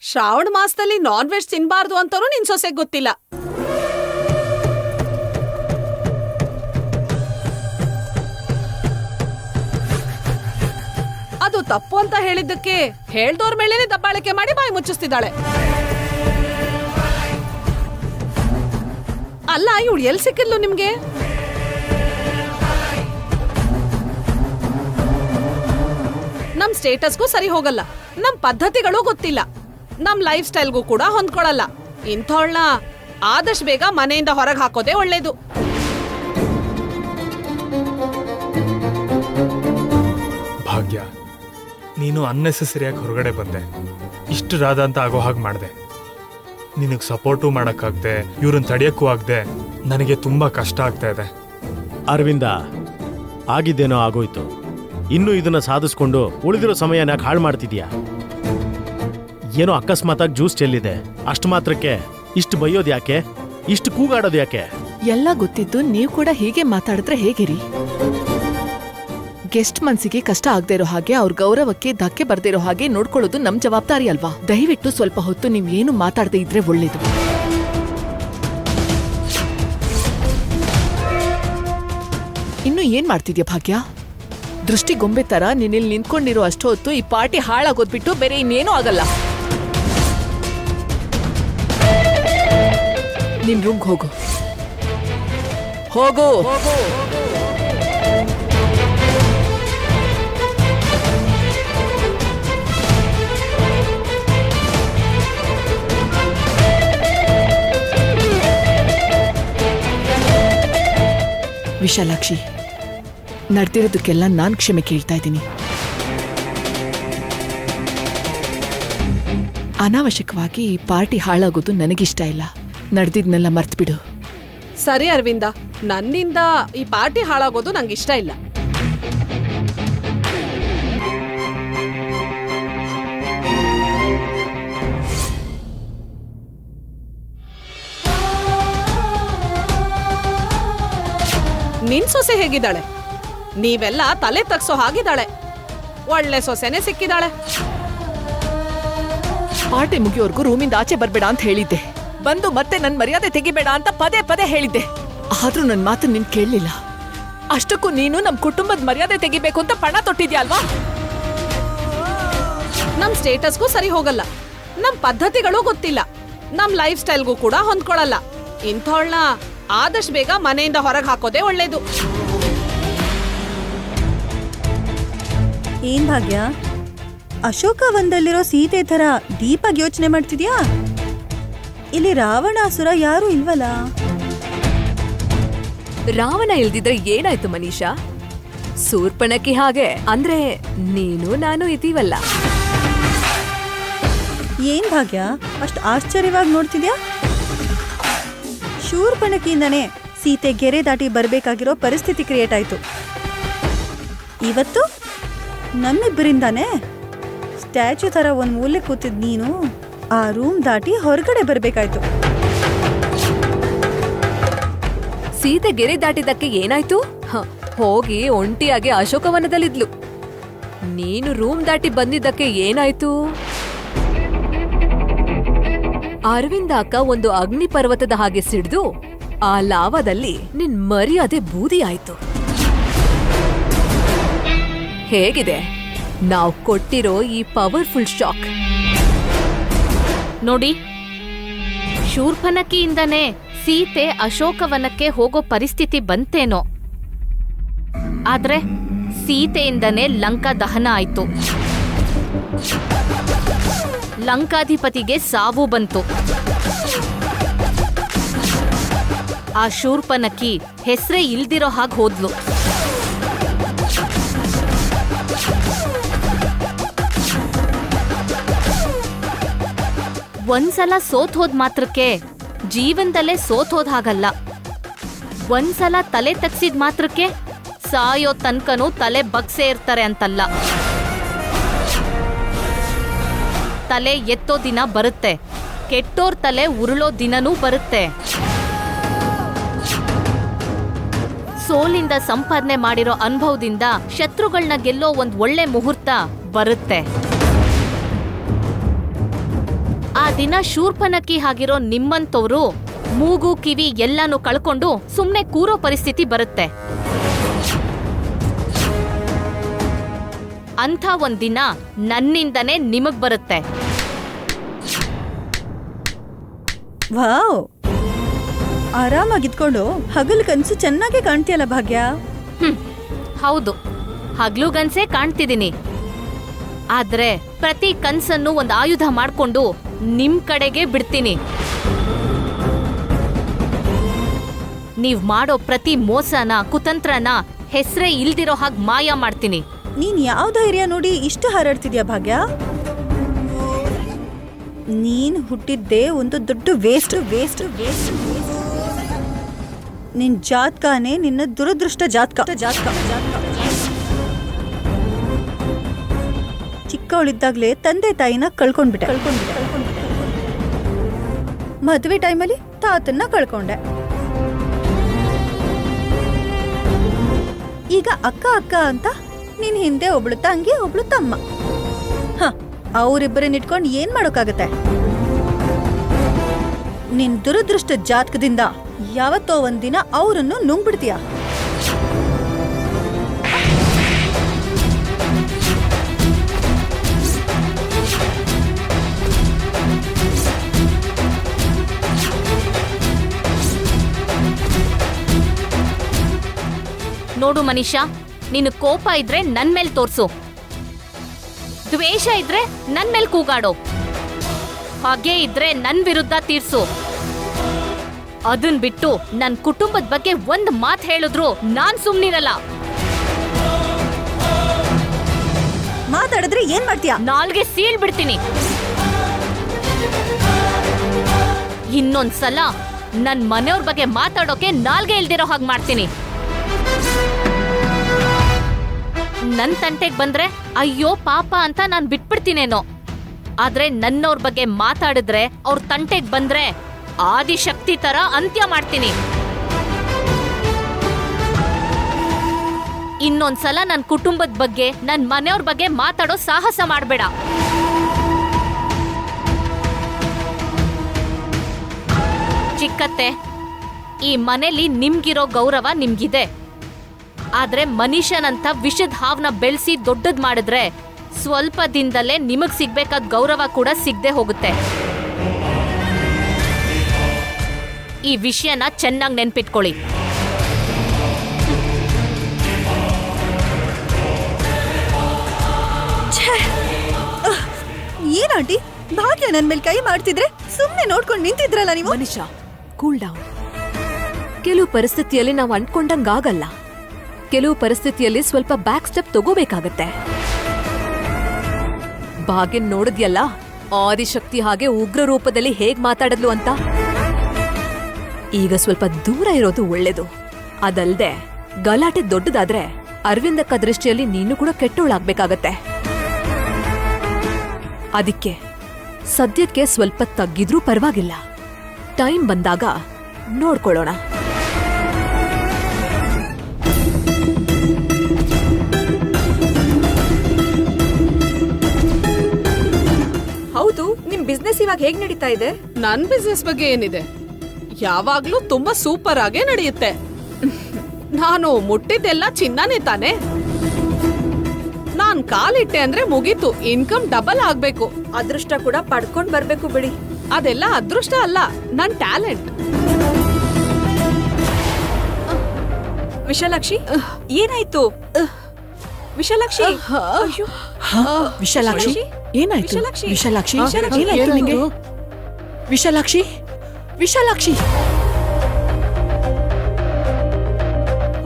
ಶ್ರಾವಣ ಮಾಸದಲ್ಲಿ non veg ತಿನ್ಬಾರ್ದು ಅಂತನೂ ನಿನ್ ಸೊಸೆಗ್ ಗೊತ್ತಿಲ್ಲ. ಅದು ತಪ್ಪು ಅಂತ ಹೇಳಿದ್ದಕ್ಕೆ ಹೇಳ್ದೋರ್ ಮೇಲೇನೆ ದಬ್ಬಾಳಿಕೆ ಮಾಡಿ ಬಾಯಿ ಮುಚ್ಚಿಸ್ತಿದ್ದಾಳೆ. ಅಲ್ಲ, ಇವಳು ಎಲ್ ಸಿಕ್ಕಿದ್ಲು ನಿಮ್ಗೆ? ನಮ್ ಸ್ಟೇಟಸ್ಗೂ ಸರಿ ಹೋಗಲ್ಲ, ನಮ್ ಪದ್ಧತಿಗಳು ಗೊತ್ತಿಲ್ಲ, ನಮ್ ಲೈಫ್ ಸ್ಟೈಲ್ಗೂ ಕೂಡ ಹೊಂದ್ಕೊಳಲ್ಲ. ಇಂಥವಳನ್ನ ಆದಷ್ಟು ಬೇಗ ಮನೆಯಿಂದ ಹೊರಗೆ ಹಾಕೋದೇ ಒಳ್ಳೇದು. ಭಾಗ್ಯ, ನೀನು ಅನ್ನೆಸೆಸರಿಯಾಗಿ ಹೊರಗಡೆ ಬಂದೆ, ಇಷ್ಟು ರಾಧ ಅಂತ ಆಗೋ ಹಾಗೆ ಮಾಡಿದೆ. ನಿನಗೆ ಸಪೋರ್ಟು ಮಾಡೋಕ್ಕಾಗದೆ, ಇವ್ರನ್ನ ತಡೆಯೋಕ್ಕೂ ಆಗದೆ ನನಗೆ ತುಂಬ ಕಷ್ಟ ಆಗ್ತಾ ಇದೆ. ಅರವಿಂದ, ಆಗಿದ್ದೇನೋ ಆಗೋಯ್ತು. ಇನ್ನೂ ಇದನ್ನ ಸಾಧಿಸ್ಕೊಂಡು ಉಳಿದಿರೋ ಸಮಯನ ಯಾಕೆ ಹಾಳು ಮಾಡ್ತಿದ್ಯಾ? ಏನೋ ಅಕಸ್ಮಾತಾಗಿ ಜ್ಯೂಸ್ ಚೆಲ್ಲಿದೆ, ಅಷ್ಟು ಮಾತ್ರಕ್ಕೆ ಇಷ್ಟು ಬೈಯೋದು ಯಾಕೆ? ಇಷ್ಟು ಕೂಗಾಡೋದು ಯಾಕೆ? ಎಲ್ಲ ಗೊತ್ತಿದ್ದು ನೀವು ಕೂಡ ಹೀಗೆ ಮಾತಾಡಿದ್ರೆ ಹೇಗಿರಿ? ಗೆಸ್ಟ್ ಮನ್ಸಿಗೆ ಕಷ್ಟ ಆಗದೆ ಇರೋ ಹಾಗೆ, ಅವ್ರ ಗೌರವಕ್ಕೆ ಧಕ್ಕೆ ಬರ್ದೇ ಇರೋ ಹಾಗೆ ನೋಡ್ಕೊಳ್ಳೋದು ನಮ್ ಜವಾಬ್ದಾರಿ ಅಲ್ವಾ? ದಯವಿಟ್ಟು ಸ್ವಲ್ಪ ಹೊತ್ತು ನೀವ್ ಏನು ಮಾತಾಡದೆ ಇದ್ರೆ ಒಳ್ಳೇದು. ಇನ್ನು ಏನ್ ಮಾಡ್ತಿದ್ಯಾ ಭಾಗ್ಯ? ದೃಷ್ಟಿ ಗೊಂಬೆ ತರ ನೀನಿಲ್ಲಿ ನಿಂತ್ಕೊಂಡಿರೋ ಅಷ್ಟು ಹೊತ್ತು ಈ ಪಾರ್ಟಿ ಹಾಳಾಗೋದ್ಬಿಟ್ಟು ಬೇರೆ ಇನ್ನೇನೂ ಆಗಲ್ಲ. ನಿನ್ ರೂಮ್ಗೆ ಹೋಗು. ಹೋಗು. ವಿಶಾಲಾಕ್ಷಿ, ನಡೆದಿರೋದಕ್ಕೆಲ್ಲ ನಾನ್ ಕ್ಷಮೆ ಕೇಳ್ತಾ ಇದ್ದೀನಿ. ಅನಾವಶ್ಯಕವಾಗಿ ಈ ಪಾರ್ಟಿ ಹಾಳಾಗೋದು ನನಗಿಷ್ಟ ಇಲ್ಲ. ನಡೆದಿದ್ನೆಲ್ಲ ಮರ್ತ್ಬಿಡು. ಸರಿ ಅರವಿಂದ, ನನ್ನಿಂದ ಈ ಪಾರ್ಟಿ ಹಾಳಾಗೋದು ನಂಗಿಷ್ಟ ಇಲ್ಲ. ನಿನ್ ಸೊಸೆ ಹೇಗಿದ್ದಾಳೆ? ನೀವೆಲ್ಲ ತಲೆ ತಗ್ಸೋ ಹಾಗಿದ್ದಾಳೆ. ಒಳ್ಳೆ ಸೊಸೆನೆ ಸಿಕ್ಕಿದಾಳೆ. ಪಾರ್ಟಿ ಮುಗಿಯೋರ್ಗೂ ರೂಮಿಂದ ಆಚೆ ಬರ್ಬೇಡ ಅಂತ ಹೇಳಿದ್ದೆ. ಬಂದು ಮತ್ತೆ ನನ್ ಮರ್ಯಾದೆ ತೆಗಿಬೇಡ ಅಂತ ಪದೇ ಪದೇ ಹೇಳಿದ್ದೆ. ಆದ್ರೂ ನನ್ ಮಾತು ನಿನ್ ಕೇಳಲಿಲ್ಲ. ಅಷ್ಟಕ್ಕೂ ನೀನು ನಮ್ ಕುಟುಂಬದ ಮರ್ಯಾದೆ ತೆಗಿಬೇಕು ಅಂತ ಪಣ ತೊಟ್ಟಿದ್ಯಾ ಅಲ್ವಾ? ನಮ್ ಸ್ಟೇಟಸ್ಗೂ ಸರಿ ಹೋಗಲ್ಲ, ನಮ್ ಪದ್ಧತಿಗಳು ಗೊತ್ತಿಲ್ಲ, ನಮ್ ಲೈಫ್ ಸ್ಟೈಲ್ಗೂ ಕೂಡ ಹೊಂದ್ಕೊಳಲ್ಲ. ಇಂಥವಳನ್ನ ಆದಷ್ಟು ಬೇಗ ಮನೆಯಿಂದ ಹೊರಗೆ ಹಾಕೋದೇ ಒಳ್ಳೇದು. ಏನ್ ಭಾಗ್ಯ, ಅಶೋಕವನದಲ್ಲಿರೋ ಸೀತೆ ತರ ಡೀಪಾಗಿ ಯೋಚನೆ ಮಾಡ್ತಿದ್ಯಾ? ಇಲ್ಲಿ ರಾವಣಾಸುರ ಯಾರು ಇಲ್ವಲ್ಲ? ರಾವಣ ಇಲ್ದಿದ್ರೆ ಏನಾಯ್ತು ಮನೀಷಾ? ಶೂರ್ಪಣಖಿ ಹಾಗೆ ಅಂದ್ರೆ ನೀನು ನಾನು ಇದೀವಲ್ಲ. ಏನ್ ಭಾಗ್ಯ ಅಷ್ಟು ಆಶ್ಚರ್ಯವಾಗಿ ನೋಡ್ತಿದ್ಯಾ? ಶೂರ್ಪಣಖಿಯಿಂದನೇ ಸೀತೆ ಗೆರೆ ದಾಟಿ ಬರ್ಬೇಕಾಗಿರೋ ಪರಿಸ್ಥಿತಿ ಕ್ರಿಯೇಟ್ ಆಯ್ತು. ಇವತ್ತು ನಮ್ಮಿಬ್ಬರಿಂದಾನೇ ಸ್ಟ್ಯಾಚ್ಯೂ ತರ ಒಂದ್ ಮೂಲೆ ಕೂತಿದ್ ನೀನು ಆ ರೂಮ್ ದಾಟಿ ಹೊರಗಡೆ ಬರ್ಬೇಕಾಯ್ತು. ಸೀತೆ ಗೆರೆ ದಾಟಿದಕ್ಕೆ ಏನಾಯ್ತು? ಹೋಗಿ ಒಂಟಿಯಾಗಿ ಅಶೋಕವನದಲ್ಲಿದ್ಲು. ನೀನು ರೂಮ್ ದಾಟಿ ಬಂದಿದ್ದಕ್ಕೆ ಏನಾಯ್ತು? ಅರವಿಂದ ಅಕ್ಕ ಒಂದು ಅಗ್ನಿ ಪರ್ವತದ ಹಾಗೆ ಸಿಡ್ದು ಆ ಲಾವಾದಲ್ಲಿ ನಿನ್ ಮರ್ಯಾದೆ ಬೂದಿ ಆಯ್ತು. ಹೇಗಿದೆ ನಾವ್ ಕೊಟ್ಟಿರೋ ಈ ಪವರ್ಫುಲ್ ಶಾಕ್? ನೋಡಿ, ಶೂರ್ಪಣಖಿಯಿಂದನೇ ಸೀತೆ ಅಶೋಕವನಕ್ಕೆ ಹೋಗೋ ಪರಿಸ್ಥಿತಿ ಬಂತೇನೋ, ಆದ್ರೆ ಸೀತೆಯಿಂದನೇ ಲಂಕಾ ದಹನ ಆಯ್ತು. ಲಂಕಾಧಿಪತಿಗೆ ಸಾವು ಬಂತು. ಆ ಶೂರ್ಪಣಖಿ ಹೆಸರೇ ಇಲ್ದಿರೋ ಹಾಗೆ ಹೋದ್ಲು. ಒಂದ್ಸಲ ಸೋತ್ ಹೋದ್ ಮಾತ್ರಕ್ಕೆ ಜೀವನದಲ್ಲೇ ಸೋತ್ ಹೋದ್ ಹಾಗಲ್ಲ. ಒಂದ್ಸಲ ತಲೆ ತಗ್ಸಿದ್ ಮಾತ್ರಕ್ಕೆ ಸಾಯೋ ತನ್ಕನೂ ತಲೆ ಬಗ್ಸೇ ಇರ್ತಾರೆ ಅಂತಲ್ಲ. ತಲೆ ಎತ್ತೋ ದಿನ ಬರುತ್ತೆ, ಕೆಟ್ಟೋರ್ ತಲೆ ಉರುಳೋ ದಿನನೂ ಬರುತ್ತೆ. ಸೋಲಿಂದ ಸಂಪಾದನೆ ಮಾಡಿರೋ ಅನುಭವದಿಂದ ಶತ್ರುಗಳನ್ನ ಗೆಲ್ಲೋ ಒಂದ್ ಒಳ್ಳೆ ಮುಹೂರ್ತ ಬರುತ್ತೆ. ದಿನ ಶೂರ್ಪನಕ್ಕಿ ಆಗಿರೋ ನಿಮ್ಮಂತವ್ರು ಮೂಗು ಕಿವಿ ಎಲ್ಲಾನು ಕಳ್ಕೊಂಡು ಸುಮ್ನೆ ಕೂರೋ ಪರಿಸ್ಥಿತಿ ಬರುತ್ತೆ. ಅಂಥ ಒಂದಿನ ನನ್ನಿಂದನೇ ನಿಮಗ್ ಬರುತ್ತೆ. ವಾವ್, ಆರಾಮಾಗಿದ್ಕೊಂಡು ಹಗಲ್ ಕನ್ಸು ಚೆನ್ನಾಗಿ ಕಾಣ್ತೀಯಲ್ಲ ಭಾಗ್ಯ. ಹೌದು, ಹಗ್ಲುಗನ್ಸೇ ಕಾಣ್ತಿದ್ದೀನಿ. ಆದ್ರೆ ಪ್ರತಿ ಕನ್ಸನ್ನು ಒಂದು ಆಯುಧ ಮಾಡ್ಕೊಂಡು ನಿಮ್ ಕಡೆಗೆ ಬಿಡ್ತೀನಿ. ನೀವ್ ಮಾಡೋ ಪ್ರತಿ ಮೋಸನ ಕುತಂತ್ರನ ಹೆಸ್ರೇ ಇಲ್ದಿರೋ ಹಾಗೆ ಮಾಯ ಮಾಡ್ತೀನಿ. ನೀನ್ ಯಾವ ಧೈರ್ಯ ನೋಡಿ ಇಷ್ಟು ಹಾರಾಡ್ತಿದ್ಯಾ ಭಾಗ್ಯ? ನೀನ್ ಹುಟ್ಟಿದ್ದೇ ಒಂದು ದೊಡ್ಡ ವೇಸ್ಟ್. ನಿನ್ ಜಾತಕನೇ ನಿನ್ನ ದುರದೃಷ್ಟ ಜಾತಕ. ಚಿಕ್ಕವಳಿದ್ದಾಗ್ಲೇ ತಂದೆ ತಾಯಿನ ಕಳ್ಕೊಂಡ್ಬಿಟ್ಟೆ. ಮದ್ವೆ ಟೈಮಲ್ಲಿ ತಾತನ್ನ ಕಳ್ಕೊಂಡೆ. ಈಗ ಅಕ್ಕ ಅಕ್ಕ ಅಂತ ನಿನ್ ಹಿಂದೆ ಒಬ್ಳು ತಂಗಿ ಒಬ್ಳು ತಮ್ಮ. ಅವರಿಬ್ಬರನ್ನ ಇಟ್ಕೊಂಡು ಏನ್ ಮಾಡೋಕ್ಕಾಗತ್ತೆ? ನಿನ್ ದುರದೃಷ್ಟ ಜಾತಕದಿಂದ ಯಾವತ್ತೋ ಒಂದಿನ ಅವರನ್ನು ನುಂಗ್ಬಿಡ್ತೀಯ. ನೋಡು ಮನೀಷಾ, ನೀನು ಕೋಪ ಇದ್ರೆ ನನ್ ಮೇಲ್ ತೋರ್ಸು, ದ್ವೇಷ ಇದ್ರೆ ನನ್ ಮೇಲ್ ಕೂಗಾಡೋ, ಹಾಗೆ ಇದ್ರೆ ನನ್ ವಿರುದ್ಧ ತೀರ್ಸು. ಅದನ್ ಬಿಟ್ಟು ನನ್ ಕುಟುಂಬದ ಬಗ್ಗೆ ಒಂದ್ ಮಾತ್ ಹೇಳಿದ್ರು ನಾನ್ ಸುಮ್ನಿರಲ್ಲ. ಮಾತಾಡಿದ್ರೆ ಏನ್ ಮಾಡ್ತೀಯ? ನಾಲ್ಗೆ ಸೀಳ್ ಬಿಡ್ತೀನಿ. ಇನ್ನೊಂದ್ಸಲ ನನ್ ಮನೆಯವ್ರ ಬಗ್ಗೆ ಮಾತಾಡೋಕೆ ನಾಲ್ಗೆ ಇಲ್ದಿರೋ ಹಾಗೆ ಮಾಡ್ತೀನಿ. ನನ್ ತಂಟೆಗ್ ಬಂದ್ರೆ ಅಯ್ಯೋ ಪಾಪ ಅಂತ ನಾನ್ ಬಿಟ್ಬಿಡ್ತೀನೇನೋ, ಆದ್ರೆ ನನ್ನವ್ರ ಬಗ್ಗೆ ಮಾತಾಡಿದ್ರೆ ಅವ್ರ ತಂಟೆಗ್ ಬಂದ್ರೆ ಆದಿಶಕ್ತಿ ತರ ಅಂತ್ಯ ಮಾಡ್ತೀನಿ. ಇನ್ನೊಂದ್ಸಲ ನನ್ ಕುಟುಂಬದ ಬಗ್ಗೆ ನನ್ ಮನೆಯವ್ರ ಬಗ್ಗೆ ಮಾತಾಡೋ ಸಾಹಸ ಮಾಡ್ಬೇಡ. ಚಿಕ್ಕತ್ತೆ, ಈ ಮನೇಲಿ ನಿಮ್ಗಿರೋ ಗೌರವ ನಿಮ್ಗಿದೆ. ಆದ್ರೆ ಮನುಷ್ಯನಂತ ವಿಷದ ಹಾವ್ನ ಬೆಳೆಸಿ ದೊಡ್ಡದ್ ಮಾಡಿದ್ರೆ ಸ್ವಲ್ಪ ದಿನದಲ್ಲೇ ನಿಮಗ್ ಸಿಗ್ಬೇಕಾದ ಗೌರವ ಕೂಡ ಸಿಗದೆ ಹೋಗುತ್ತೆ. ಈ ವಿಷಯನ ಚೆನ್ನಾಗಿ ನೆನ್ಪಿಟ್ಕೊಳ್ಳಿ. ಏನಾಂಟಿ, ಭಾಗ್ಯ ನನ್ ಮೇಲೆ ಕೈ ಮಾಡ್ತಿದ್ರೆ ಸುಮ್ನೆ ನೋಡ್ಕೊಂಡು ನಿಂತಿದ್ರಲ್ಲ ನೀವು? ಮನುಷ್ಯ ಕೂಲ್ ಡೌನ್. ಕೆಲವು ಪರಿಸ್ಥಿತಿಯಲ್ಲಿ ನಾವು ಅಂದ್ಕೊಂಡಂಗಾಗಲ್ಲ. ಕೆಲವು ಪರಿಸ್ಥಿತಿಯಲ್ಲಿ ಸ್ವಲ್ಪ ಬ್ಯಾಕ್ ಸ್ಟೆಪ್ ತಗೋಬೇಕಾಗತ್ತೆ. ಭಾಗ್ಯನ್ ನೋಡಿದ್ಯಲ್ಲ, ಆದಿಶಕ್ತಿ ಹಾಗೆ ಉಗ್ರ ರೂಪದಲ್ಲಿ ಹೇಗ್ ಮಾತಾಡದ್ಲು ಅಂತ. ಈಗ ಸ್ವಲ್ಪ ದೂರ ಇರೋದು ಒಳ್ಳೇದು. ಅದಲ್ದೆ ಗಲಾಟೆ ದೊಡ್ಡದಾದ್ರೆ ಅರವಿಂದಕ್ಕ ದೃಷ್ಟಿಯಲ್ಲಿ ನೀನು ಕೂಡ ಕೆಟ್ಟೋಳಾಗ್ಬೇಕಾಗತ್ತೆ. ಅದಕ್ಕೆ ಸದ್ಯಕ್ಕೆ ಸ್ವಲ್ಪ ತಗ್ಗಿದ್ರೂ ಪರವಾಗಿಲ್ಲ. ಟೈಮ್ ಬಂದಾಗ ನೋಡ್ಕೊಳ್ಳೋಣ. ಹೌದು, ನಿಮ್ ಬಿಸ್ನೆಸ್ ಇವಾಗ ಹೇಗ್ ನಡೀತಾ ಇದೆ? ನನ್ ಬಿಸ್ನೆಸ್ ಬಗ್ಗೆ ಏನಿದೆ, ಯಾವಾಗ್ಲೂ ತುಂಬಾ ಸೂಪರ್ ಆಗೇ ನಡೆಯುತ್ತೆ. ನಾನು ಮುಟ್ಟಿದ್ದೆಲ್ಲ ಚಿನ್ನನೇ ತಾನೆ. ನಾನ್ ಕಾಲಿಟ್ಟೆ ಅಂದ್ರೆ ಮುಗೀತು, ಇನ್ಕಮ್ ಡಬಲ್ ಆಗ್ಬೇಕು. ಅದೃಷ್ಟ ಕೂಡ ಪಡ್ಕೊಂಡ್ ಬರ್ಬೇಕು ಬಿಡಿ. ಅದೆಲ್ಲ ಅದೃಷ್ಟ ಅಲ್ಲ, ನನ್ ಟ್ಯಾಲೆಂಟ್. ವಿಶಾಲಾಕ್ಷಿ, ಏನಾಯ್ತು? ವಿಶಾಲಾಕ್ಷಿ, ಅಯ್ಯೋ. ವಿಶಾಲಾಕ್ಷಿ, ಏನಾಯ್ತು? ವಿಶಾಲಾಕ್ಷಿ, ಏನಾಯ್ತು ನಿಂಗೆ? ವಿಶಾಲಾಕ್ಷಿ, ವಿಶಾಲಾಕ್ಷಿ,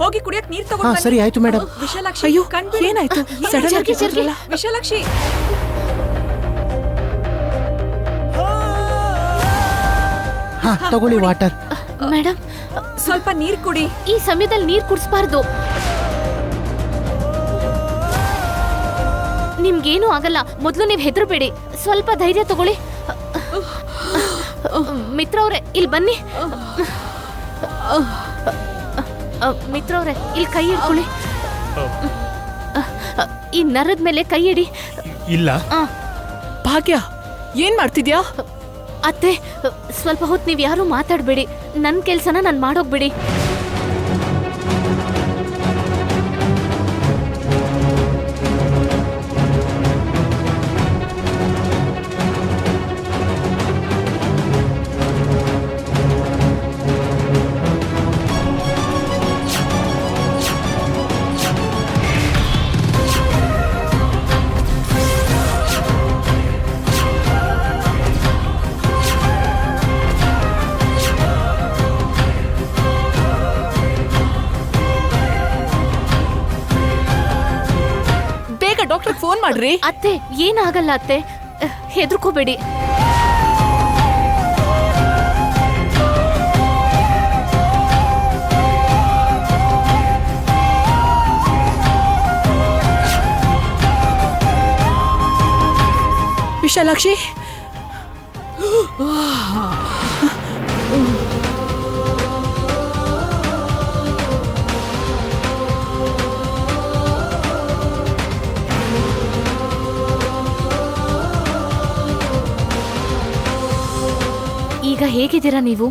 ಹೋಗಿ ಕುಡಿಯಕ್ ನೀರ್ ತಗೊಂಡ್ ಸರಿ ಆಯ್ತು ಮೇಡಮ್. ವಿಶಾಲಾಕ್ಷಿ, ಅಯ್ಯೋ, ಏನಾಯ್ತು? ಸಡನ್ ಆಗಿ ವಿಶಾಲಾಕ್ಷಿ, ತಗೊಳ್ಳಿ ವಾಟರ್. ಮೇಡಮ್, ಸ್ವಲ್ಪ ನೀರ್ ಕುಡಿ. ಈ ಸಮಯದಲ್ಲಿ ನೀರ್ ಕುಡಿಸ್ಬಾರ್ದು. ನಿಮ್ಗೇನು ಆಗಲ್ಲ. ಮೊದ್ಲು ನೀವ್ ಹೆದರ್ಬೇಡಿ, ಸ್ವಲ್ಪ ಧೈರ್ಯ ತಗೊಳ್ಳಿ. ಮಿತ್ರ ಅವ್ರೆ, ಇಲ್ಲಿ ಬನ್ನಿ. ಮಿತ್ರ ಅವ್ರೆ, ಇಲ್ಲಿ ಕೈ ಇಟ್ಕೊಳ್ಳಿ. ಈ ನರದ ಮೇಲೆ ಕೈ ಇಡಿ. ಇಲ್ಲ. ಭಾಗ್ಯ, ಏನ್ ಮಾಡ್ತಿದ್ಯಾ? ಅತ್ತೆ, ಸ್ವಲ್ಪ ಹೊತ್ತು ನೀವು ಯಾರು ಮಾತಾಡಬೇಡಿ. ನನ್ನ ಕೆಲಸನ ನಾನು ಮಾಡೋಗ್ಬಿಡಿ. ಡಾಕ್ಟರ್ ಫೋನ್ ಮಾಡ್ರಿ. ಅತ್ತೆ, ಏನಾಗಲ್ಲ ಅತ್ತೆ, ಹೆದರ್ಕೋಬೇಡಿ. ವಿಶಾಲಾಕ್ಷಿ, ಈಗ ಹೇಗಿದ್ದೀರಾ ನೀವು?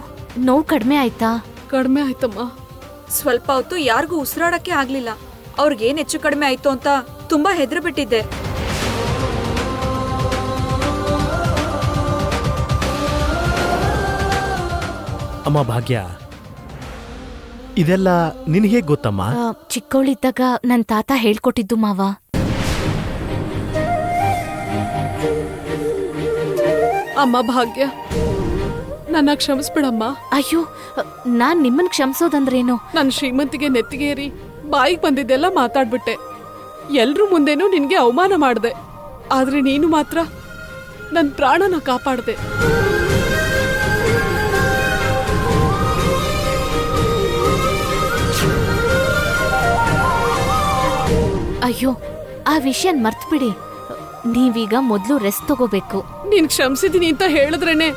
ನೋವು ಕಡಿಮೆ ಆಯ್ತಾ? ಕಡಿಮೆ ಆಯ್ತಮ್ಮ. ಸ್ವಲ್ಪ ಹೊತ್ತು ಯಾರಿಗೂ ಉಸಿರಾಡಕ್ಕೆ ಆಗ್ಲಿಲ್ಲ. ಅವ್ರಿಗೇನ್ ಹೆಚ್ಚು ಕಡಿಮೆ ಆಯ್ತು ಅಂತ ತುಂಬಾ ಹೆದ್ರು ಬಿಟ್ಟಿದ್ದೆ. ಅಮ್ಮ ಭಾಗ್ಯ, ಇದೆಲ್ಲ ನಿನಗೆ ಗೊತ್ತಮ್ಮ? ಚಿಕ್ಕವಳಿದ್ದಾಗ ನನ್ನ ತಾತ ಹೇಳ್ಕೊಟ್ಟಿದ್ದು ಮಾವ. ಅಮ್ಮ ಭಾಗ್ಯ, ನನ್ನ ಕ್ಷಮಿಸ್ಬಿಡಮ್ಮ. ಅಯ್ಯೋ, ನಾನ್ ನಿಮ್ಮನ್ ಕ್ಷಮಿಸೋದಂದ್ರೇನು? ನನ್ನ ಶ್ರೀಮಂತಿಗೆ ನೆತ್ತಿಗೇರಿ ಬಾಯಿಗೆ ಬಂದಿದ್ದೆಲ್ಲ ಮಾತಾಡ್ಬಿಟ್ಟೆ. ಎಲ್ರೂ ಮುಂದೆನೂ ನಿನ್ಗೆ ಅವಮಾನ ಮಾಡ್ದೆ. ಆದ್ರೆ ನೀನು ಮಾತ್ರ ನನ್ನ ಪ್ರಾಣನ ಕಾಪಾಡ್ದೆ. ಅಯ್ಯೋ, ಆ ವಿಷಯ ಮರ್ತ್ಬಿಡಿ. ನೀವೀಗ ಮೊದ್ಲು ರೆಸ್ಟ್ ತಗೋಬೇಕು. ನೀನ್ ಕ್ಷಮಿಸಿದೀನಿ ಅಂತ ಹೇಳಿದ್ರೇನೆ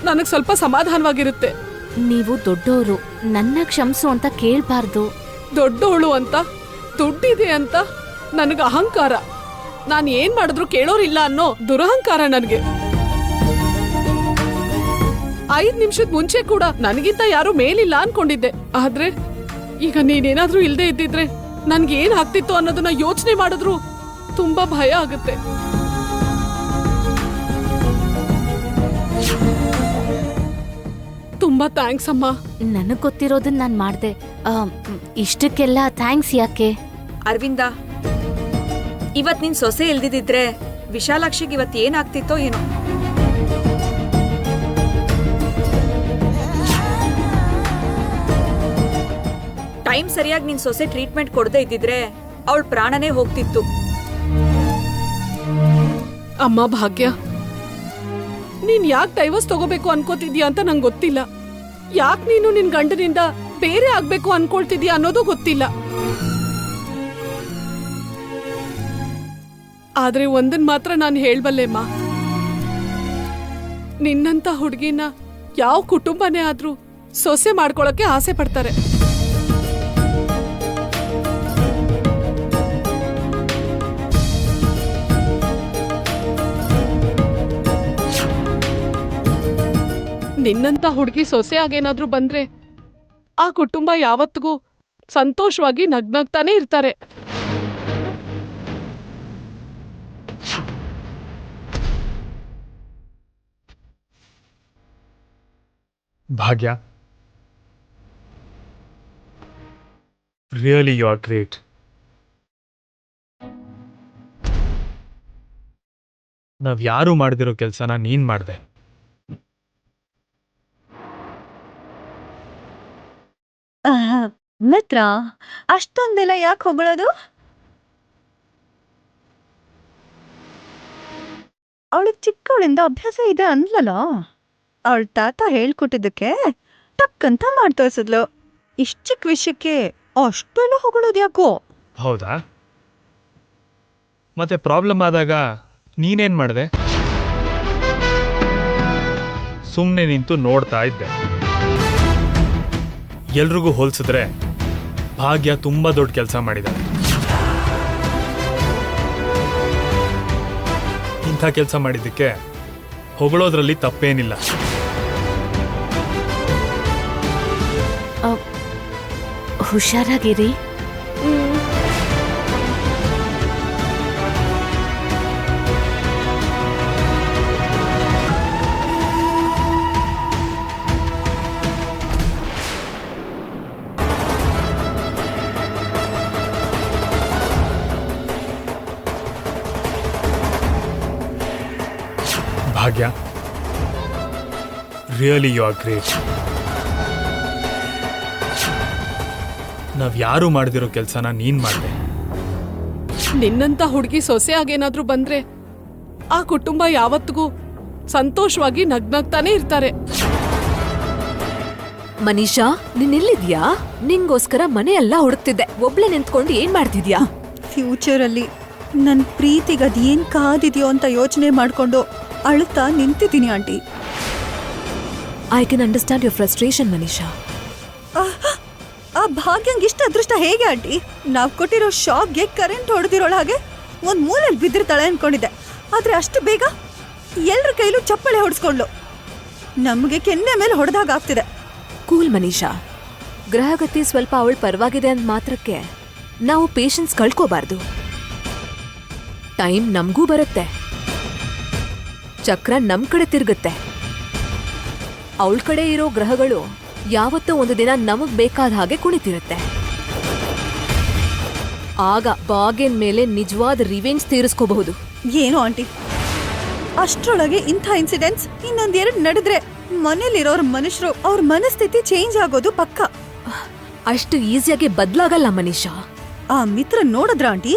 ನನಗ್ ಸ್ವಲ್ಪ ಸಮಾಧಾನವಾಗಿರುತ್ತೆ. ನೀವು ದೊಡ್ಡೋರು, ನನ್ನ ಕ್ಷಮಿಸು ಅಂತ ಕೇಳ್ಬಾರ್ದು. ದೊಡ್ಡೋಳು ಅಂತ, ದುಡ್ಡಿದೆ ಅಂತ ನನಗ ಅಹಂಕಾರ. ನಾನು ಏನ್ ಮಾಡಿದ್ರು ಕೇಳೋರಿಲ್ಲ ಅನ್ನೋ ದುರಹಂಕಾರ ನನಗೆ. 5 ನಿಮಿಷದ ಮುಂಚೆ ಕೂಡ ನನಗಿಂತ ಯಾರು ಮೇಲಿಲ್ಲ ಅನ್ಕೊಂಡಿದ್ದೆ. ಆದ್ರೆ ಈಗ ನೀನೇನಾದ್ರೂ ಇಲ್ದೇ ಇದ್ದಿದ್ರೆ ನನ್ಗೆ ಏನ್ ಆಗ್ತಿತ್ತು ಅನ್ನೋದನ್ನ ಯೋಚನೆ ಮಾಡಿದ್ರು ತುಂಬಾ ಭಯ ಆಗುತ್ತೆ. ತುಂಬಾ ಥ್ಯಾಂಕ್ಸ್ ಅಮ್ಮ. ನನಗ್ ಗೊತ್ತಿರೋದನ್ನ ನಾನ್ ಮಾಡ್ದೆ. ಇಷ್ಟಕ್ಕೆಲ್ಲ ಥ್ಯಾಂಕ್ಸ್ ಯಾಕೆ? ಅರವಿಂದ, ಇವತ್ ನಿನ್ ಸೊಸೆ ಇಲ್ದಿದ್ರೆ ವಿಶಾಲಾಕ್ಷಿಗೆ ಇವತ್ ಏನಾಗ್ತಿತ್ತೋ ಏನೋ. ಟೈಮ್ ಸರಿಯಾಗಿ ನಿನ್ ಸೊಸೆ ಟ್ರೀಟ್ಮೆಂಟ್ ಕೊಡದೇ ಇದ್ದಿದ್ರೆ ಅವಳ ಪ್ರಾಣನೇ ಹೋಗ್ತಿತ್ತು. ಅಮ್ಮ ಭಾಗ್ಯ, ನೀನ್ ಯಾಕೆ ಡೈವರ್ಸ್ ತಗೋಬೇಕು ಅನ್ಕೋತಿದ್ಯಾ ಅಂತ ನಂಗೆ ಗೊತ್ತಿಲ್ಲ. ಯಾಕೆ ನೀನು ನಿನ್ ಗಂಡನಿಂದ ಬೇರೆ ಆಗ್ಬೇಕು ಅನ್ಕೊಳ್ತಿದ್ಯಾ ಅನ್ನೋದು ಗೊತ್ತಿಲ್ಲ. ಆದ್ರೆ ಒಂದನ್ ಮಾತ್ರ ನಾನು ಹೇಳ್ಬಲ್ಲೆಮ್ಮ, ನಿನ್ನಂತ ಹುಡುಗಿನ ಯಾವ ಕುಟುಂಬನೇ ಆದ್ರೂ ಸೊಸೆ ಮಾಡ್ಕೊಳಕ್ಕೆ ಆಸೆ ಪಡ್ತಾರೆ. ನಿನ್ನಂತ ಹುಡುಗಿ ಸೊಸೆ ಆಗೇನಾದ್ರೂ ಬಂದ್ರೆ ಆ ಕುಟುಂಬ ಯಾವತ್ತಿಗೂ ಸಂತೋಷವಾಗಿ ನಗ್ನಗ್ತಾನೆ ಇರ್ತಾರೆ. ಭಾಗ್ಯ, ರಿಯಲಿ ಯು ಆರ್ ಗ್ರೇಟ್. ನಾವ್ ಯಾರು ಮಾಡದಿರೋ ಕೆಲಸನ ನೀನ್ ಮಾಡ್ದೆ. ಮಿತ್ರ, ಅಷ್ಟೊಂದೆಲ್ಲ ಯಾಕೆ ಹೊಗಳೋದು? ಅವಳಿಗೆ ಚಿಕ್ಕವಳಿಂದ ಅಭ್ಯಾಸ ಇದೆ ಅನ್ಲಲ್ಲ. ಅವಳ ತಾತ ಹೇಳ್ಕೊಟ್ಟಿದ್ದಕ್ಕೆ ಟಕ್ಕಂತ ಮಾಡ್ತೋರ್ಸಿದ್ಲು. ಇಷ್ಟ ಚಿಕ್ಕ ವಿಷಯಕ್ಕೆ ಅಷ್ಟೆಲ್ಲ ಹೊಗಳೋದು ಯಾಕೋ? ಹೌದಾ? ಮತ್ತೆ ಪ್ರಾಬ್ಲಮ್ ಆದಾಗ ನೀನೇನ್ ಮಾಡ್ದೆ? ಸುಮ್ಮನೆ ನಿಂತು ನೋಡ್ತಾ ಇದ್ದೆ. ಎಲ್ರಿಗೂ ಹೋಲಿಸಿದ್ರೆ ಭಾಗ್ಯ ತುಂಬಾ ದೊಡ್ಡ ಕೆಲಸ ಮಾಡಿದ್ದಾಳೆ. ಇಂಥ ಕೆಲಸ ಮಾಡಿದ್ದಕ್ಕೆ ಹೊಗಳೋದ್ರಲ್ಲಿ ತಪ್ಪೇನಿಲ್ಲ. ಹುಷಾರಾಗಿರಿ. ಭಾಗ್ಯ, ರಿಯಲಿ ಯು ಆರ್ ಗ್ರೇಟ್. ನಾವ್ ಯಾರು ಮಾಡ್ದಿರೋ ಕೆಲ್ಸನ ನೀನ್ ಮಾಡ್ದೆ. ನಿನ್ನಂತ ಹುಡುಗಿ ಸೊಸೆ ಆಗೇನಾದ್ರೂ ಬಂದ್ರೆ ಆ ಕುಟುಂಬ ಯಾವತ್ತಿಗೂ ಸಂತೋಷವಾಗಿ ನಗ್ನಗ್ತಾನೆ ಇರ್ತಾರೆ. ಮನೀಷಾ, ನೀನೆಲ್ಲಿದ್ಯಾ? ನಿಂಗೋಸ್ಕರ ಮನೆ ಎಲ್ಲ ಹುಡುಕ್ತಿದ್ದೆ. ಒಬ್ಳೆ ನಿಂತ್ಕೊಂಡು ಏನ್ ಮಾಡ್ತಿದ್ಯಾ? ಫ್ಯೂಚರಲ್ಲಿ ನನ್ನ ಪ್ರೀತಿಗೆ ಅದೇನ್ ಕಾದಿದೆಯೋ ಅಂತ ಯೋಚನೆ ಮಾಡ್ಕೊಂಡು ಅಳುತ್ತಾ ನಿಂತಿದ್ದೀನಿ aunty. I can understand your frustration Manisha. ಆ ಭಾಗ್ಯಂಗೆ ಇಷ್ಟ ಅದೃಷ್ಟ ಹೇಗೆ ಆಂಟಿ? ನಾವ್ ಕೊಟ್ಟಿರೋ ಶಾಕ್ಗೆ ಕರೆಂಟ್ ಹೊಡೆದಿರೋಳ ಹಾಗೆ ಒಂದ್ ಮೂಲೆಯಲ್ಲಿ ಬಿದ್ದಿರ್ತಾಳೆ ಅನ್ಕೊಂಡಿದ್ದೆ. ಆದ್ರೆ ಅಷ್ಟು ಬೇಗ ಎಲ್ರ ಕೈಲೂ ಚಪ್ಪಳೆ ಹೊಡೆಸ್ಕೊಂಡ್ಲು. ನಮ್ಗೆ ಕೆನ್ನೆ ಮೇಲೆ ಹೊಡೆದಾಗ ಆಗ್ತಿದೆ. ಕೂಲ್ ಮನೀಷಾ, ಗ್ರಹಗತಿ ಸ್ವಲ್ಪ ಅವಳು ಪರವಾಗಿದೆ ಅಂದ ಮಾತ್ರಕ್ಕೆ ನಾವು ಪೇಷನ್ಸ್ ಕಳ್ಕೋಬಾರ್ದು. ಟೈಮ್ ನಮಗೂ ಬರುತ್ತೆ, ಚಕ್ರ ನಮ್ ಕಡೆ ತಿರುಗುತ್ತೆ. ಅವಳ ಕಡೆ ಇರೋ ಗ್ರಹಗಳು ಯಾವತ್ತೋ ಒಂದು ದಿನ ನಮಗ್ ಬೇಕಾದ ಹಾಗೆ ಕುಣಿತಿರುತ್ತೆ. ಆಗ ಭಾಗ್ಯನ್ ಮೇಲೆ ನಿಜವಾದ ರಿವೆಂಜ್ ತೀರಿಸ್ಕೋಬಹುದು. ಏನು ಆಂಟಿ, ಅಷ್ಟ್ರೊಳಗೆ ಇಂಥ ಇನ್ಸಿಡೆಂಟ್ಸ್ ಇನ್ನೊಂದೆರಡು ನಡೆದ್ರೆ ಮನೇಲಿರೋರ್ ಮನುಷ್ಯರು ಅವ್ರ ಮನಸ್ಥಿತಿ ಚೇಂಜ್ ಆಗೋದು ಪಕ್ಕ. ಅಷ್ಟು ಈಸಿಯಾಗಿ ಬದ್ಲಾಗಲ್ಲ ಮನೀಷಾ. ಆ ಮಿತ್ರ ನೋಡಿದ್ರ ಆಂಟಿ,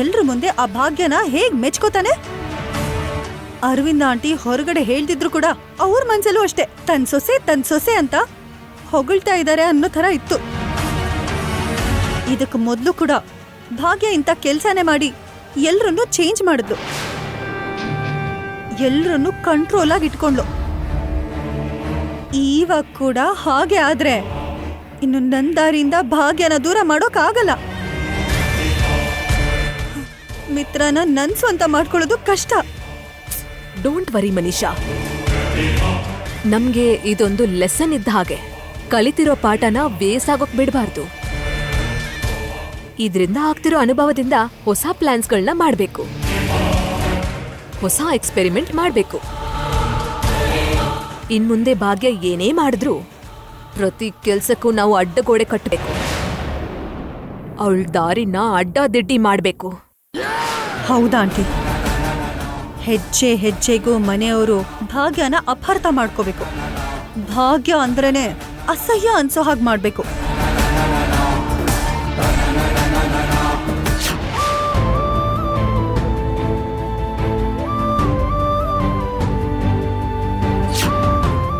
ಎಲ್ರ ಮುಂದೆ ಆ ಭಾಗ್ಯನ ಹೇಗ್ ಮೆಚ್ಕೋತಾನೆ. ಅರವಿಂದ ಆಂಟಿ ಹೊರಗಡೆ ಹೇಳ್ತಿದ್ರು ಕೂಡ ಅವ್ರ ಮನ್ಸಲ್ಲೂ ಅಷ್ಟೇ ತನ್ ಸೊಸೆ ಅಂತ ಹೊಗಳ್ತಾ ಇದ್ದಾರೆ ಅನ್ನೋ ತರ ಇತ್ತು. ಇದಕ್ ಮೊದ್ಲು ಕೂಡ ಭಾಗ್ಯ ಇಂಥ ಕೆಲ್ಸನೇ ಮಾಡಿ ಎಲ್ರನ್ನೂ ಚೇಂಜ್ ಮಾಡಿದ್ಲು, ಎಲ್ರನ್ನೂ ಕಂಟ್ರೋಲ್ ಆಗಿ ಇಟ್ಕೊಂಡ್ಲು. ಇವಾಗ ಕೂಡ ಹಾಗೆ ಆದ್ರೆ ಇನ್ನು ನನ್ನ ದಾರಿಯಿಂದ ಭಾಗ್ಯನ ದೂರ ಮಾಡೋಕ್ಕಾಗಲ್ಲ. ಮಿತ್ರನ ನನ್ ಸ್ವಂತ ಮಾಡ್ಕೊಳ್ಳೋದು ಕಷ್ಟ. ಡೋಂಟ್ ವರಿ ಮನೀಷಾ, ನಮ್ಗೆ ಇದೊಂದು ಲೆಸನ್ ಇದ್ದ ಹಾಗೆ. ಕಲಿತಿರೋ ಪಾಠನ ಬೇಸಾಗೋಕ್ ಬಿಡಬಾರ್ದು. ಇದರಿಂದ ಆಗ್ತಿರೋ ಅನುಭವದಿಂದ ಹೊಸ ಪ್ಲಾನ್ಸ್ಗಳನ್ನ ಮಾಡಬೇಕು, ಹೊಸ ಎಕ್ಸ್ಪೆರಿಮೆಂಟ್ ಮಾಡಬೇಕು. ಇನ್ಮುಂದೆ ಭಾಗ್ಯ ಏನೇ ಮಾಡಿದ್ರು ಪ್ರತಿ ಕೆಲ್ಸಕ್ಕೂ ನಾವು ಅಡ್ಡಗೋಡೆ ಕಟ್ಟಬೇಕು. ಅವಳ ದಾರಿನ ಅಡ್ಡದಿಡ್ಡಿ ಮಾಡಬೇಕು. ಹೌದಾ ಆಂಟಿ, ಹೆಜ್ಜೆ ಹೆಜ್ಜೆಗೂ ಮನೆಯವರು ಭಾಗ್ಯನ ಅಪಾರ್ಥ ಮಾಡ್ಕೋಬೇಕು. ಭಾಗ್ಯ ಅಂದ್ರೇನೆ ಅಸಹ್ಯ ಅನ್ಸೋ ಹಾಗೆ ಮಾಡ್ಬೇಕು.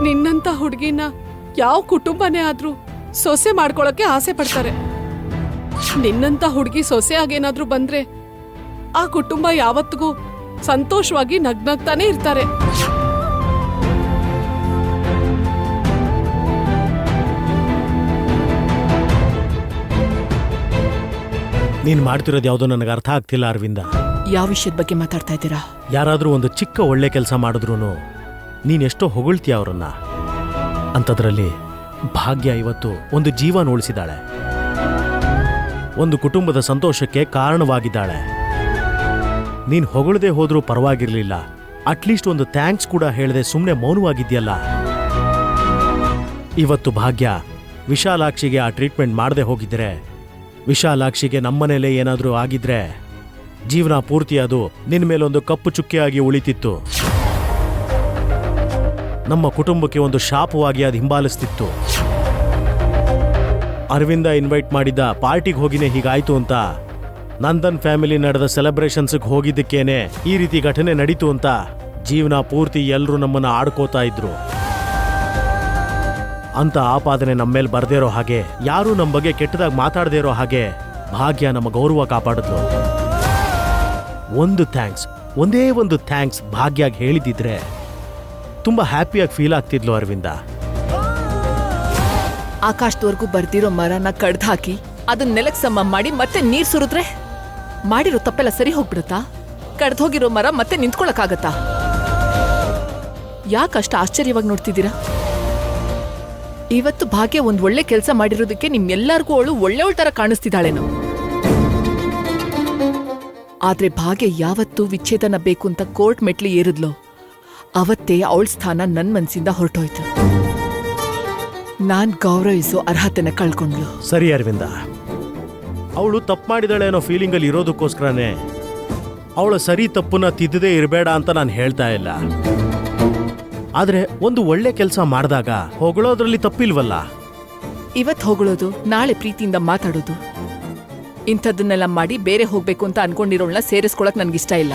ನಿನ್ನಂತ ಹುಡುಗಿನ ಯಾವ ಕುಟುಂಬನೇ ಆದ್ರೂ ಸೊಸೆ ಮಾಡ್ಕೊಳಕ್ಕೆ ಆಸೆ ಪಡ್ತಾರೆ. ನಿನ್ನಂತ ಹುಡುಗಿ ಸೊಸೆ ಆಗೇನಾದ್ರೂ ಬಂದ್ರೆ ಆ ಕುಟುಂಬ ಯಾವತ್ತಿಗೂ ಸಂತೋಷವಾಗಿ ನಗ್ನಗ್ತಾನೆ ಇರ್ತಾರೆ. ನೀನ್ ಮಾಡ್ತಿರೋದು ಯಾವುದೋ ನನಗೆ ಅರ್ಥ ಆಗ್ತಿಲ್ಲ ಅರವಿಂದ. ಯಾವ ವಿಷಯದ ಬಗ್ಗೆ ಮಾತಾಡ್ತಾ ಇದ್ದೀರಾ? ಯಾರಾದ್ರೂ ಒಂದು ಚಿಕ್ಕ ಒಳ್ಳೆ ಕೆಲಸ ಮಾಡಿದ್ರು ನೀನೆಷ್ಟೋ ಹೊಗಳ್ತೀಯ ಅವರನ್ನ. ಅಂಥದ್ರಲ್ಲಿ ಭಾಗ್ಯ ಇವತ್ತು ಒಂದು ಜೀವನ ಉಳಿಸಿದಾಳೆ, ಒಂದು ಕುಟುಂಬದ ಸಂತೋಷಕ್ಕೆ ಕಾರಣವಾಗಿದ್ದಾಳೆ. ನೀನ್ ಹೊಗಳದೆ ಹೋದ್ರೂ ಪರವಾಗಿರ್ಲಿಲ್ಲ, ಅಟ್ಲೀಸ್ಟ್ ಒಂದು ಥ್ಯಾಂಕ್ಸ್ ಕೂಡ ಹೇಳದೆ ಸುಮ್ಮನೆ ಮೌನವಾಗಿದ್ಯಲ್ಲ. ಇವತ್ತು ಭಾಗ್ಯ ವಿಶಾಲಾಕ್ಷಿಗೆ ಆ ಟ್ರೀಟ್ಮೆಂಟ್ ಮಾಡದೆ ಹೋಗಿದ್ರೆ, ವಿಶಾಲಾಕ್ಷಿಗೆ ನಮ್ಮನೇಲೆ ಏನಾದರೂ ಆಗಿದ್ರೆ ಜೀವನ ಪೂರ್ತಿ ಅದು ನಿನ್ನ ಮೇಲೊಂದು ಕಪ್ಪು ಚುಕ್ಕೆಯಾಗಿ ಉಳಿತಿತ್ತು. ನಮ್ಮ ಕುಟುಂಬಕ್ಕೆ ಒಂದು ಶಾಪವಾಗಿ ಅದು ಹಿಂಬಾಲಿಸ್ತಿತ್ತು. ಅರವಿಂದ ಇನ್ವೈಟ್ ಮಾಡಿದ್ದ ಪಾರ್ಟಿಗೆ ಹೋಗಿನೇ ಹೀಗಾಯ್ತು ಅಂತ, ನಂದನ್ ಫ್ಯಾಮಿಲಿ ನಡೆದ ಸೆಲೆಬ್ರೇಷನ್ಸ್ಗೆ ಹೋಗಿದ್ದಕ್ಕೇನೆ ಈ ರೀತಿ ಘಟನೆ ನಡೀತು ಅಂತ ಜೀವನ ಪೂರ್ತಿ ಎಲ್ಲರೂ ನಮ್ಮನ್ನ ಆಡ್ಕೋತಾ ಇದ್ರು ಅಂತ ಆಪಾದನೆ ನಮ್ಮೇಲೆ ಬರ್ದೇ ಇರೋ ಹಾಗೆ, ಯಾರೂ ನಮ್ಮ ಬಗ್ಗೆ ಕೆಟ್ಟದಾಗಿ ಮಾತಾಡದೇ ಇರೋ ಹಾಗೆ ಭಾಗ್ಯ ನಮ್ಮ ಗೌರವ ಕಾಪಾಡಿದ್ಲು. ಒಂದು ಥ್ಯಾಂಕ್ಸ್, ಒಂದೇ ಒಂದು ಥ್ಯಾಂಕ್ಸ್ ಭಾಗ್ಯಾಗಿ ಹೇಳಿದಿದ್ರೆ ತುಂಬಾ ಹ್ಯಾಪಿಯಾಗಿ ಫೀಲ್ ಆಗ್ತಿದ್ಲು ಅರವಿಂದ. ಆಕಾಶದವರೆಗೂ ಬರ್ದಿರೋ ಮರನ ಕಡ್ದು ಹಾಕಿ ಅದನ್ನ ನೆಲಕ್ಕೆ ಸಮ ಮಾಡಿ ಮತ್ತೆ ನೀರ್ ಸುರಿದ್ರೆ ಮಾಡಿರೋ ತಪ್ಪೆಲ್ಲ ಸರಿ ಹೋಗ್ಬಿಡುತ್ತಾ? ಕಡ್ದು ಹೋಗಿರೋ ಮರ ಮತ್ತೆ ನಿಂತ್ಕೊಳಕ್ಕಾಗತ್ತಾ? ಯಾಕಷ್ಟು ಆಶ್ಚರ್ಯವಾಗಿ ನೋಡ್ತಿದ್ದೀರಾ? ಇವತ್ತು ಭಾಗ್ಯ ಒಂದ್ ಒಳ್ಳೆ ಕೆಲಸ ಮಾಡಿರೋದಕ್ಕೆ ನಿಮ್ಮೆಲ್ಲರಿಗೂ ಅವಳು ಒಳ್ಳೆಯವಳ ತರ ಕಾಣಿಸ್ತಿದ್ದಾಳೇನೋ. ಆದ್ರೆ ಭಾಗ್ಯ ಯಾವತ್ತೂ ವಿಚ್ಛೇದನ ಬೇಕು ಅಂತ ಕೋರ್ಟ್ ಮೆಟ್ಲಿ ಏರಿದ್ಲೋ ಅವತ್ತೇ ಅವಳ ಸ್ಥಾನ ನನ್ ಮನ್ಸಿಂದ ಹೊರಟೋಯ್ತು. ನಾನ್ ಗೌರವಿಸೋ ಅರ್ಹತೆನ ಕಳ್ಕೊಂಡ್ಲು. ಸರಿ ಅರವಿಂದ, ಅವಳು ತಪ್ಪು ಮಾಡಿದಾಳೆ ಅನ್ನೋ ಫೀಲಿಂಗಲ್ಲಿ ಇರೋದಕ್ಕೋಸ್ಕರನೇ ಅವಳ ಸರಿ ತಪ್ಪನ್ನ ತಿದ್ದದೇ ಇರಬೇಡ ಅಂತ ನಾನು ಹೇಳ್ತಾ ಇಲ್ಲ. ಆದ್ರೆ ಒಂದು ಒಳ್ಳೆ ಕೆಲಸ ಮಾಡಿದಾಗ ಹೊಗಳೋದ್ರಲ್ಲಿ ತಪ್ಪಿಲ್ವಲ್ಲ. ಇವತ್ ಹೊಗಳೋದು, ನಾಳೆ ಪ್ರೀತಿಯಿಂದ ಮಾತಾಡೋದು, ಇಂಥದ್ದನ್ನೆಲ್ಲ ಮಾಡಿ ಬೇರೆ ಹೋಗ್ಬೇಕು ಅಂತ ಅನ್ಕೊಂಡಿರೋಳ್ನ ಸೇರಿಸ್ಕೊಳಕ್ ನನ್ಗಿಷ್ಟ ಇಲ್ಲ.